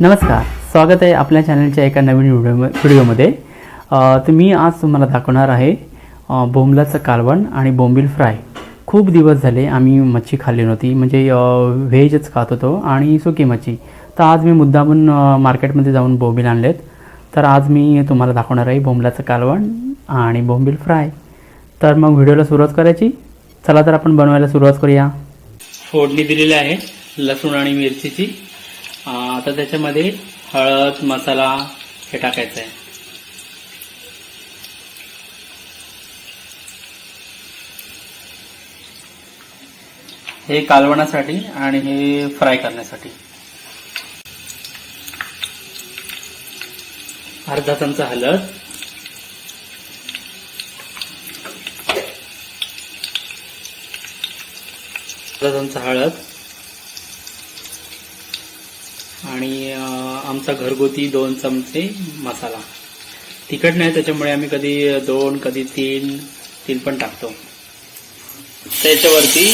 नमस्कार, स्वागत आहे आपल्या चॅनलच्या एका नवीन व्हिडिओमध्ये। तर मी आज तुम्हाला दाखवणार आहे बोंबलाचं कालवण आणि बोंबील फ्राय। खूप दिवस झाले आम्ही मच्छी खाल्ली नव्हती, म्हणजे व्हेजच खात होतो आणि सुकी मच्छी। तर आज मी मुद्दामून मार्केटमध्ये जाऊन बोंबील आणलेत। तर आज मी तुम्हाला दाखवणार आहे बोंबलाचं कालवण आणि बोंबील फ्राय। तर मग व्हिडिओला सुरुवात करायची। चला तर आपण बनवायला सुरुवात करूया। फोडणी दिलेली आहे लसूण आणि मिरचीची। आता त्याच्यामध्ये हळद मसाला हे टाकायचं आहे। हे कालवणासाठी आणि हे फ्राय करण्यासाठी। अर्धा चमचा हळद, आणि आमचा घरगुती 2 चमचे मसाला। तिखट नाही त्याच्यामुळे आम्ही कधी 2 कधी 3 पण टाकतो। त्याच्यावरती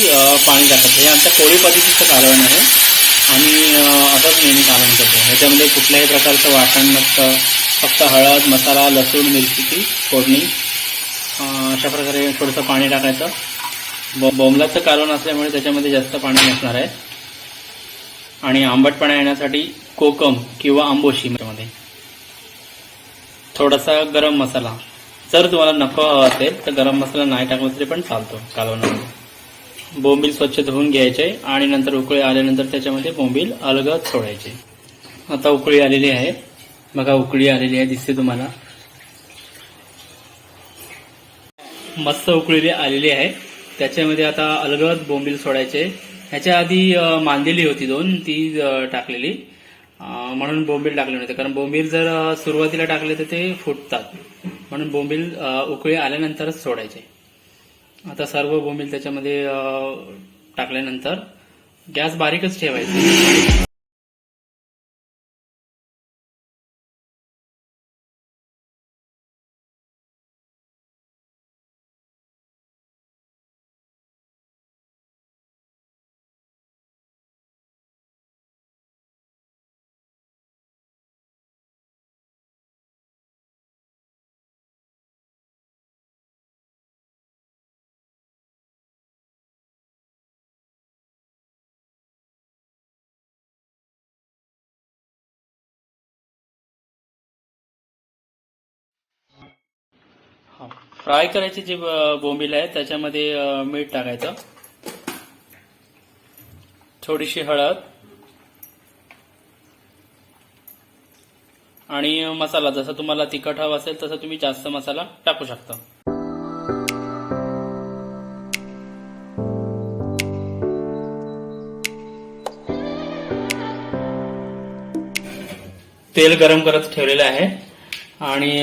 पाणी टाकायचं। हे आमच्या कोळी पद्धतीचं कालवण आहे आणि असंच नेहमी कालवण करतो। ह्याच्यामध्ये कुठल्याही प्रकारचं वाटण नसतं, फक्त हळद मसाला लसूण मिरचीची फोडणी। अशा प्रकारे थोडंसं पाणी टाकायचं। बोंबलाचं कालवण असल्यामुळे त्याच्यामध्ये जास्त पाणी नसणार आहे। आणि आंबटपणा येण्यासाठी कोकम किंवा आंबोशी मध्ये थोडासा गरम मसाला। जर तुम्हाला नको हवा असेल तर गरम मसाला नाही टाकला तरी पण चालतो कालवणामध्ये। बोंबील स्वच्छ धुवून घ्यायचे आणि नंतर उकळी आल्यानंतर त्याच्यामध्ये बोंबील अलगद सोडायचे। आता उकळी आलेली आहे, बघा उकळी आलेली आहे, दिसते तुम्हाला। मस्त उकळी आलेली आहे। त्याच्यामध्ये आता अलगद बोंबील सोडायचे। ह्याच्या आधी मांदेली होती 2 ती टाकलेली, म्हणून बोंबील टाकले नव्हते। कारण बोंबील जर सुरुवातीला टाकले तर ते फुटतात, म्हणून बोंबील उकळी आल्यानंतरच सोडायचे। आता सर्व बोंबील त्याच्यामध्ये टाकल्यानंतर गॅस बारीकच ठेवायचा। फ्राय करायचे जे बोंबील आहे त्याच्यामध्ये मीठ टाकायचं, थोडीशी हळद आणि मसाला। जसं तुम्हाला तिखट हवं असेल तसं तुम्ही जास्त मसाला टाकू शकता। तेल गरम करत ठेवलेलं आहे आणि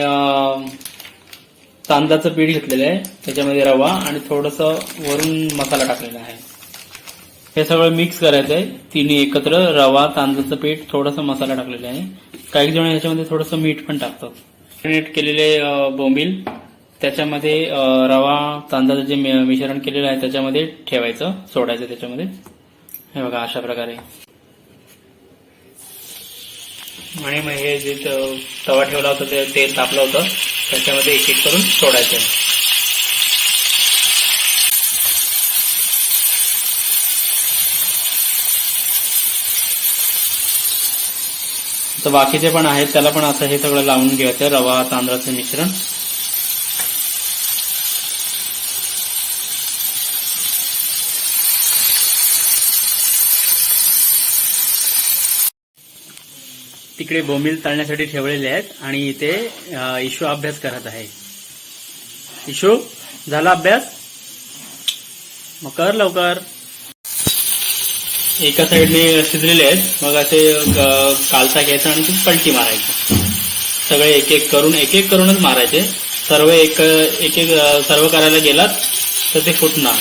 तांदळाचं पीठ घेतलेलं आहे, त्याच्यामध्ये रवा आणि थोडंसं वरून मसाला टाकलेला आहे। हे सगळं मिक्स करायचं आहे तिन्ही एकत्र, रवा तांदळाचं पीठ थोडंसं मसाला टाकलेला आहे। काही जण ह्याच्यामध्ये थोडंसं मीठ पण टाकतात। मॅरिनेट केलेले बोंबील त्याच्यामध्ये रवा तांदळाचं जे मिश्रण केलेलं आहे त्याच्यामध्ये ठेवायचं, सोडायचं त्याच्यामध्ये। हे बघा अशा प्रकारे। आणि मग हे जे तवा ठेवला होता ते तेल तापलं होतं त्याच्यामध्ये एक एक करून सोडायचं। तर बाकीचे पण आहेत त्याला पण असं हे सगळं लावून घ्यायचं, रवा तांदळाचं मिश्रण। तिकडे बोंबील तळण्यासाठी ठेवलेले आहेत आणि इथे इशू अभ्यास करत आहे। इशू झाला अभ्यास? मग कर लवकर। एका साईडने शिजलेले आहेत, मग असे कालचा घ्यायचा आणि ती पलटी मारायची। सगळे एक एक करूनच मारायचे। सर्व एक सर्व करायला गेलात तर ते फुटणार।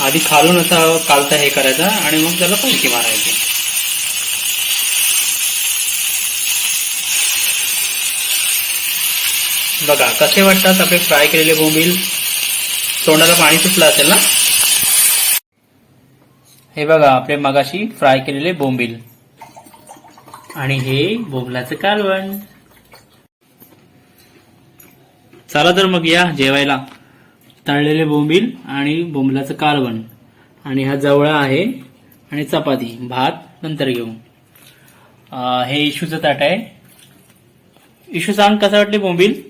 आधी खालून असा कालचा हे करायचा आणि मग त्याला पलटी मारायची। बघा कसे वाटतात आपले फ्राय केलेले बोंबील? तोंडाला पाणी सुटलं असेल ना? हे बघा आपले मगाशी फ्राय केलेले बोंबील आणि हे बोंबलाचं कालवण. चला तर मग या जेवायला. तळलेले बोंबील आणि बोंबलाचं कालवण आणि हा जवळा आहे आणि चपाती भात नंतर घेऊ. हे इशूचं ताट आहे. इशू सांग कसं वाटले बोंबील.